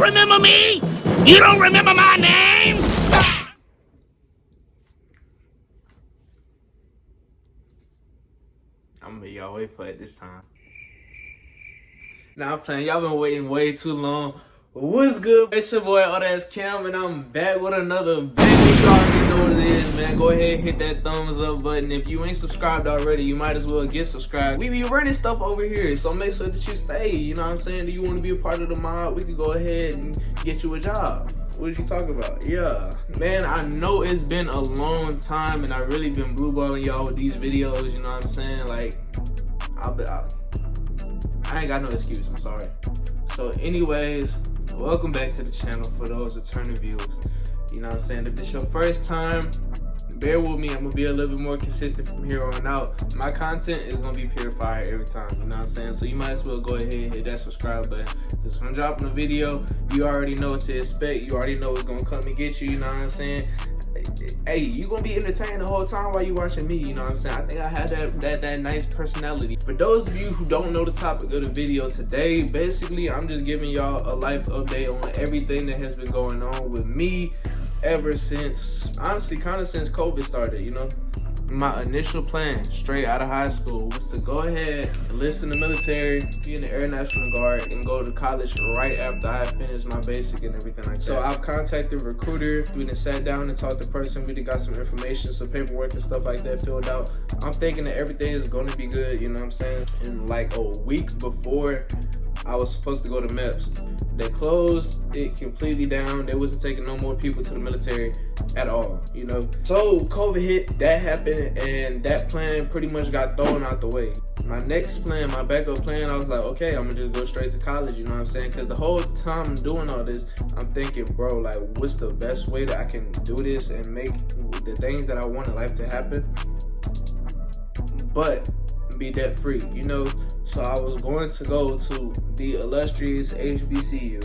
don't remember me? You don't remember my name? I'm gonna make y'all wait for it this time. Nah, I'm playing. Y'all been waiting way too long. What's good? It's your boy OhThasCam, and I'm back with another bang. You already know what it is, man. Go ahead and hit that thumbs up button. If you ain't subscribed already, you might as well get subscribed. We be running stuff over here, so make sure that you stay. You know what I'm saying? Do you want to be a part of the mob? We can go ahead and get you a job. What did you talk about? Yeah. Man, I know it's been a long time, and I really been blue balling y'all with these videos, you know what I'm saying? Like, I ain't got no excuse, I'm sorry. So anyways, welcome back to the channel for those returning viewers. You know what I'm saying? If this is your first time, bear with me. I'm gonna be a little bit more consistent from here on out. My content is gonna be pure fire every time, you know what I'm saying? So you might as well go ahead and hit that subscribe button. Because when I'm dropping a video, you already know what to expect. You already know what's gonna come and get you know what I'm saying? Hey, you gonna be entertained the whole time while you watching me, you know what I'm saying? I think I had that nice personality. For those of you who don't know the topic of the video today, basically I'm just giving y'all a life update on everything that has been going on with me ever since, honestly, kind of since COVID started, you know? My initial plan, straight out of high school, was to go ahead, enlist in the military, be in the Air National Guard, and go to college right after I finished my basic and everything like that. So I've contacted a recruiter, we done sat down and talked to the person, we done got some information, some paperwork and stuff like that filled out. I'm thinking that everything is gonna be good, you know what I'm saying? And like a week before I was supposed to go to MEPS, they closed it completely down. They wasn't taking no more people to the military at all, you know? So COVID hit, that happened, and that plan pretty much got thrown out the way. My next plan, my backup plan, I was like, okay, I'm gonna just go straight to college, you know what I'm saying? Because the whole time I'm doing all this, I'm thinking, bro, like, what's the best way that I can do this and make the things that I want in life to happen, but be debt free, you know? So I was going to go to the illustrious HBCU,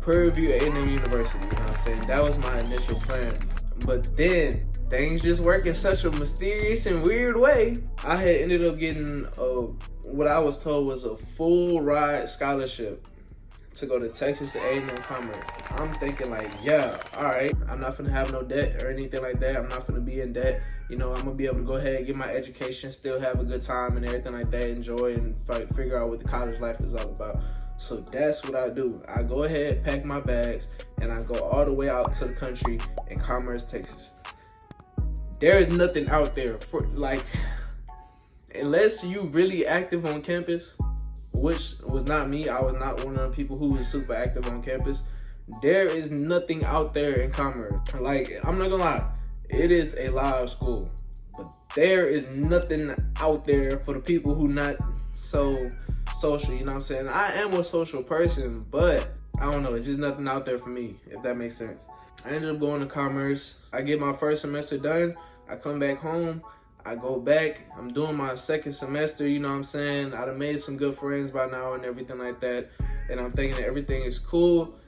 Prairie View A&M University, you know what I'm saying? That was my initial plan. But then things just work in such a mysterious and weird way. I had ended up getting what I was told was a full ride scholarship to go to Texas A&M Commerce. I'm thinking like, yeah, all right, I'm not gonna have no debt or anything like that. I'm not gonna be in debt. You know, I'm gonna be able to go ahead and get my education, still have a good time and everything like that, enjoy and figure out what the college life is all about. So that's what I do. I go ahead, pack my bags, and I go all the way out to the country in Commerce, Texas. There is nothing out there for, like, unless you really active on campus, which was not me. I was not one of the people who was super active on campus. There is nothing out there in Commerce. Like, I'm not gonna lie, it is a live school, but there is nothing out there for the people who not so social, you know what I'm saying? I am a social person, but I don't know, it's just nothing out there for me, if that makes sense. I ended up going to Commerce. I get my first semester done, I come back home, I go back, I'm doing my second semester, you know what I'm saying? I done made some good friends by now and everything like that, and I'm thinking that everything is cool,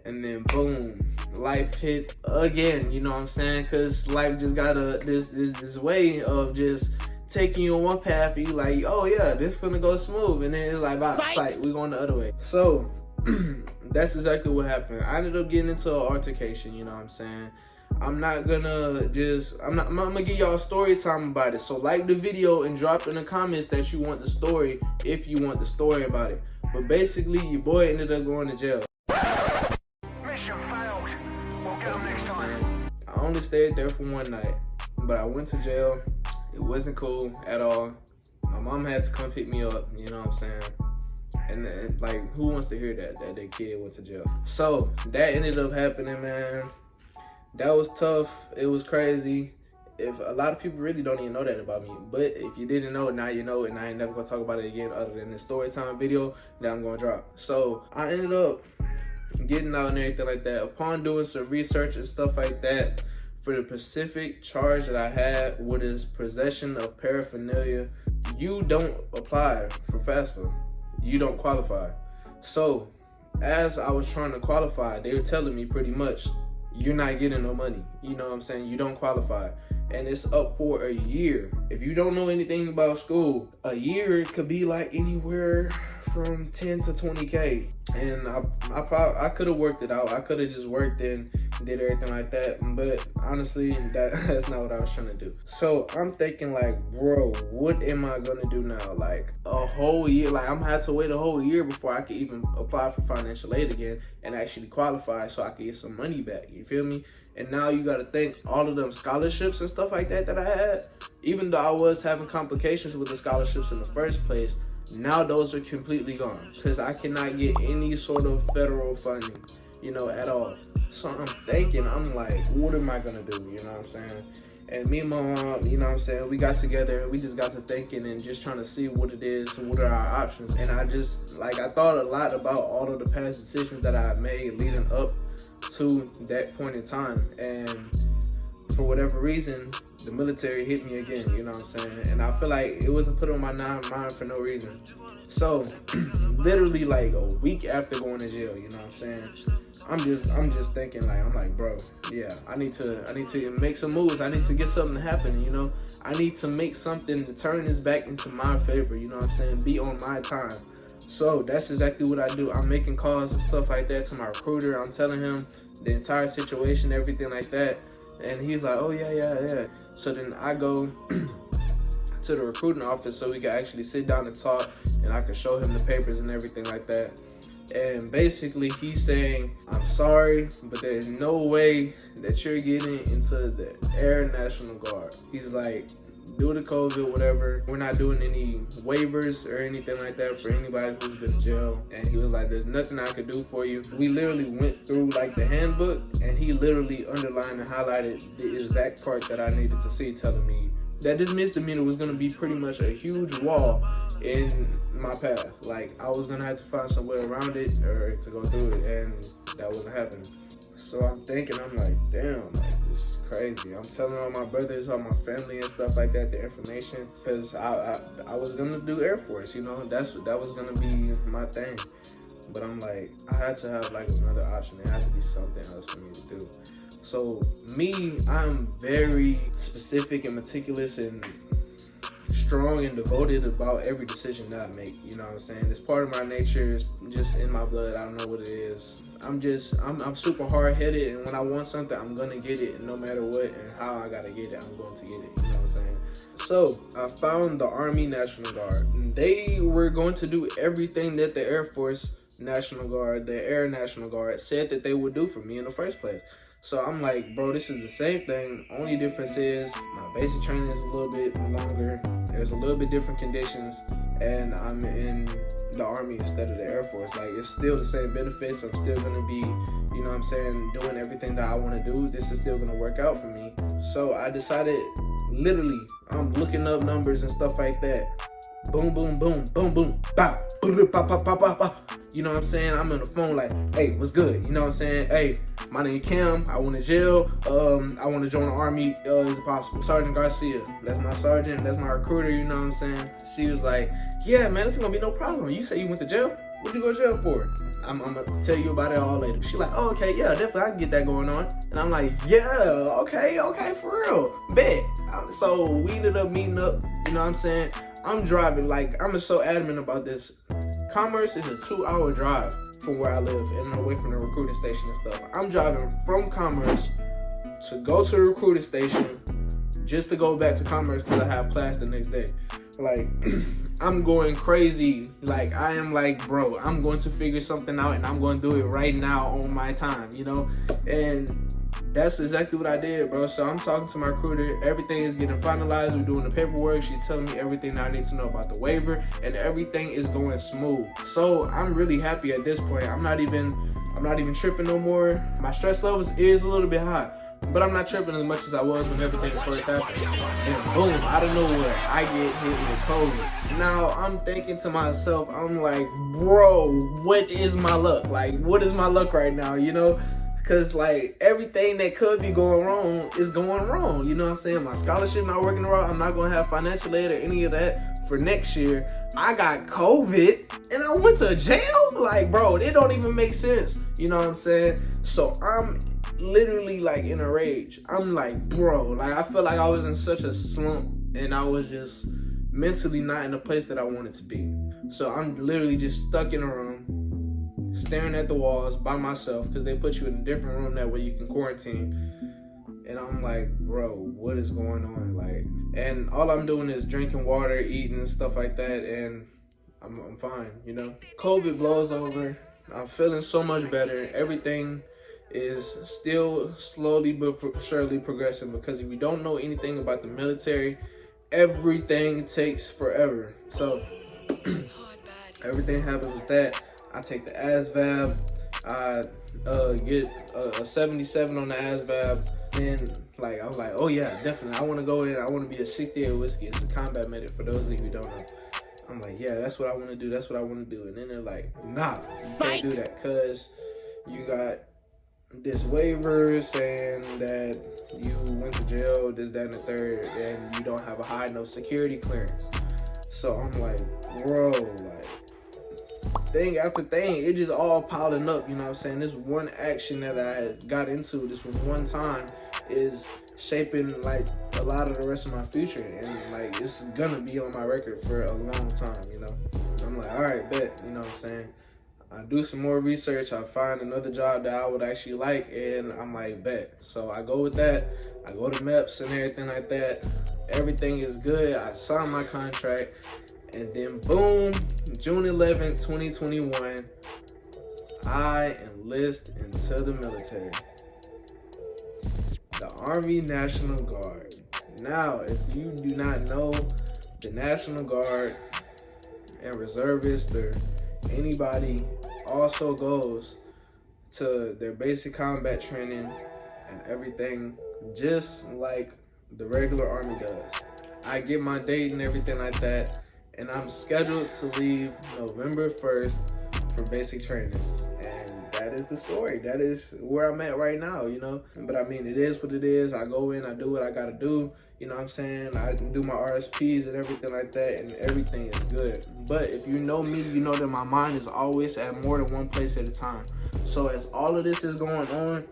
and then boom, life hit again, you know what I'm saying? Because life just got this way of just taking you on one path, and you like, oh yeah, this finna go smooth, and then it's like, bye, sight, we going the other way. So that's exactly what happened. I ended up getting into an altercation, you know what I'm saying? I'm gonna give y'all a story time about it. So like the video and drop in the comments that you want the story, if you want the story about it. But basically, your boy ended up going to jail. Mission failed. We'll get them next time. I only stayed there for one night, but I went to jail. It wasn't cool at all. My mom had to come pick me up, you know what I'm saying? And like, who wants to hear that their kid went to jail? So that ended up happening, man. That was tough. It was crazy. If a lot of people really don't even know that about me, but if you didn't know, now you know, and I ain't never gonna talk about it again other than the story time video that I'm gonna drop. So I ended up getting out and everything like that. Upon doing some research and stuff like that, for the specific charge that I had, what is possession of paraphernalia, you don't apply for FAFSA. You don't qualify. So as I was trying to qualify, they were telling me pretty much, you're not getting no money. You know what I'm saying? You don't qualify. And it's up for a year. If you don't know anything about school, a year could be like anywhere from 10 to 20K, and I could have worked it out. I could have just worked and did everything like that, but honestly, that's not what I was trying to do. So I'm thinking like, bro, what am I gonna do now? Like a whole year, like I'm gonna have to wait a whole year before I can even apply for financial aid again and actually qualify so I can get some money back. You feel me? And now you gotta think all of them scholarships and stuff like that I had, even though I was having complications with the scholarships in the first place, now those are completely gone because I cannot get any sort of federal funding, at all. So I'm thinking, I'm like, what am I gonna do? You know what I'm saying? And me and my mom, we got together and we just got to thinking and just trying to see what it is and what are our options. And I thought a lot about all of the past decisions that I made leading up to that point in time. And for whatever reason, the military hit me again, you know what I'm saying? And I feel like it wasn't put on my mind for no reason. So literally like a week after going to jail, you know what I'm saying? I'm just thinking like, I'm like, bro, yeah, I need to make some moves. I need to get something to happen, I need to make something to turn this back into my favor, you know what I'm saying? Be on my time. So that's exactly what I do. I'm making calls and stuff like that to my recruiter. I'm telling him the entire situation, everything like that. And he's like, oh yeah. So then I go to the recruiting office so we can actually sit down and talk and I can show him the papers and everything like that. And basically he's saying, I'm sorry, but there's no way that you're getting into the Air National Guard. He's like, due to COVID, whatever, we're not doing any waivers or anything like that for anybody who's been in jail. And he was like, there's nothing I could do for you. We literally went through like the handbook and he literally underlined and highlighted the exact part that I needed to see, telling me that this misdemeanor was going to be pretty much a huge wall in my path. Like I was gonna have to find some way around it or to go through it, and that wasn't happening. So I'm thinking, I'm like, damn, like this is crazy. I'm telling all my brothers, all my family and stuff like that, the information, because I was gonna do Air Force, that was gonna be my thing. But I'm like, I had to have like another option. There had to be something else for me to do. So me, I'm very specific and meticulous and strong and devoted about every decision that I make, you know what I'm saying? It's part of my nature, it's just in my blood. I don't know what it is. I'm super hard-headed, and when I want something, I'm gonna get it, and no matter what and how I gotta get it, I'm going to get it, you know what I'm saying? So I found the Army National Guard. They were going to do everything that the Air Force National Guard, the Air National Guard said that they would do for me in the first place. So I'm like, bro, this is the same thing. Only difference is my basic training is a little bit longer. There's a little bit different conditions, and I'm in the Army instead of the Air Force. Like, it's still the same benefits. I'm still gonna be, you know what I'm saying, doing everything that I wanna do. This is still gonna work out for me. So I decided, literally, I'm looking up numbers and stuff like that. Boom, boom, boom, boom, boom, bop, boom, pop, pop, pop, pop, pop. You know what I'm saying? I'm on the phone like, hey, what's good? You know what I'm saying? Hey, my name Cam. I went to jail. I want to join the Army. Is it possible? Sergeant Garcia. That's my sergeant. That's my recruiter. You know what I'm saying? She was like, yeah, man, this is gonna be no problem. You say you went to jail? What did you go to jail for? I'm gonna tell you about it all later. She's like, oh, okay, yeah, definitely, I can get that going on. And I'm like, yeah, okay, for real, bet. So we ended up meeting up. You know what I'm saying? I'm driving, like, I'm so adamant about this. Commerce is a 2-hour drive from where I live and away from the recruiting station and stuff. I'm driving from Commerce to go to the recruiting station just to go back to Commerce because I have class the next day. Like, I'm going crazy. Like, I am like, bro, I'm going to figure something out and I'm going to do it right now on my time, And that's exactly what I did, bro. So I'm talking to my recruiter. Everything is getting finalized. We're doing the paperwork. She's telling me everything that I need to know about the waiver, and everything is going smooth. So I'm really happy at this point. I'm not even tripping no more. My stress levels is a little bit high, but I'm not tripping as much as I was when everything first happened. And boom, out of nowhere, I get hit with COVID. Now I'm thinking to myself, I'm like, bro, what is my luck? Like, what is my luck right now? Because, like, everything that could be going wrong is going wrong. You know what I'm saying? My scholarship not working right. I'm not going to have financial aid or any of that for next year. I got COVID and I went to jail? Like, bro, it don't even make sense. You know what I'm saying? So I'm literally, like, in a rage. I'm like, bro, like, I feel like I was in such a slump and I was just mentally not in the place that I wanted to be. So I'm literally just stuck in a room, staring at the walls by myself, because they put you in a different room that way you can quarantine. And I'm like, bro, what is going on? Like, and all I'm doing is drinking water, eating, stuff like that, and I'm fine, you know? COVID blows over. I'm feeling so much better. Everything is still slowly but surely progressing, because if you don't know anything about the military, everything takes forever. So everything happens with that. I take the ASVAB. I get a 77 on the ASVAB. And like I was like, oh yeah, definitely. I want to go in. I want to be a 68 whiskey. It's a combat medic, for those of you who don't know. I'm like, yeah, that's what I want to do. That's what I want to do. And then they're like, nah, you can't do that, because you got this waiver saying that you went to jail, this, that, and the third, and you don't have a high enough security clearance. So I'm like, bro, like, thing after thing, it just all piling up, you know what I'm saying? This one action that I got into, this one time, is shaping like a lot of the rest of my future, and like it's gonna be on my record for a long time, you know? I'm like, all right, bet, you know what I'm saying? I do some more research, I find another job that I would actually like, and I'm like, bet. So I go with that, I go to MEPS and everything like that. Everything is good, I sign my contract, and then boom, June 11th, 2021, I enlist into the military. The Army National Guard. Now, if you do not know, the National Guard and reservists or anybody also goes to their basic combat training and everything just like the regular Army does. I get my date and everything like that, and I'm scheduled to leave November 1st for basic training. And that is the story. That is where I'm at right now, you know? But I mean, it is what it is. I go in, I do what I gotta do, you know what I'm saying? I can do my RSPs and everything like that, and everything is good. But if you know me, you know that my mind is always at more than one place at a time. So as all of this is going on,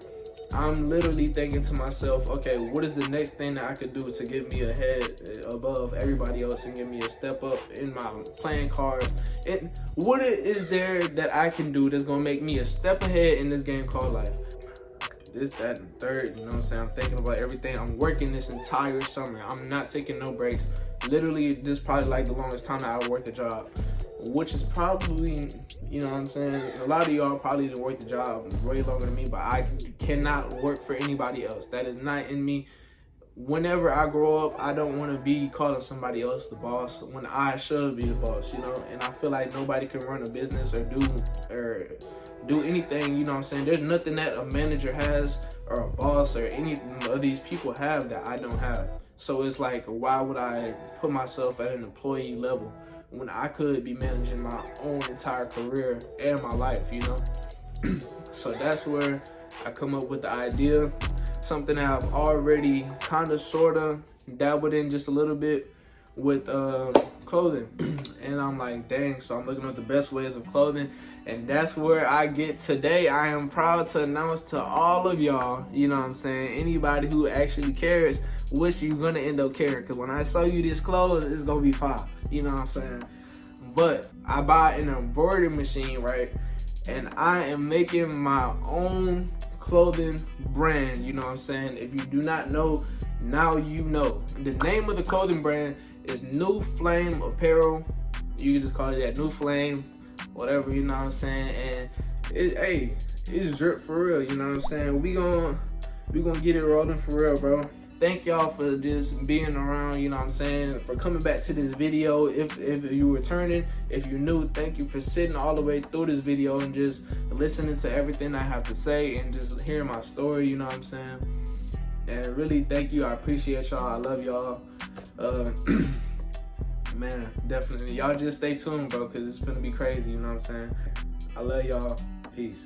I'm literally thinking to myself, okay, what is the next thing that I could do to get me ahead above everybody else and get me a step up in my playing cards? And what is there that I can do that's gonna make me a step ahead in this game called life? This, that, and third, you know what I'm saying? I'm thinking about everything. I'm working this entire summer. I'm not taking no breaks. Literally, this is probably like the longest time that I worked a job, which is probably, you know what I'm saying? A lot of y'all probably didn't work the job way longer than me, but I cannot work for anybody else. That is not in me. Whenever I grow up, I don't want to be calling somebody else the boss when I should be the boss, you know? And I feel like nobody can run a business or do anything, you know what I'm saying? There's nothing that a manager has or a boss or any of these people have that I don't have. So it's like, why would I put myself at an employee level when I could be managing my own entire career and my life, you know? So that's where I come up with the idea. Something that I've already kind of sort of dabbled in just a little bit with clothing. And I'm like, dang, so I'm looking at the best ways of clothing. And that's where I get today. I am proud to announce to all of y'all, you know what I'm saying, anybody who actually cares, which you're gonna end up caring. Because when I show you this clothes, it's gonna be fire, you know what I'm saying? But I buy an embroidery machine, right? And I am making my own clothing brand, you know what I'm saying? If you do not know, now you know. The name of the clothing brand is New Flame Apparel. You can just call it that, New Flame, whatever, you know what I'm saying? And it's drip for real, you know what I'm saying? We gonna get it rolling for real, bro. Thank y'all for just being around, you know what I'm saying, for coming back to this video. If you returning, if you're new, thank you for sitting all the way through this video and just listening to everything I have to say and just hearing my story, you know what I'm saying. And really, thank you. I appreciate y'all. I love y'all. Man, definitely. Y'all just stay tuned, bro, because it's gonna be crazy, you know what I'm saying. I love y'all. Peace.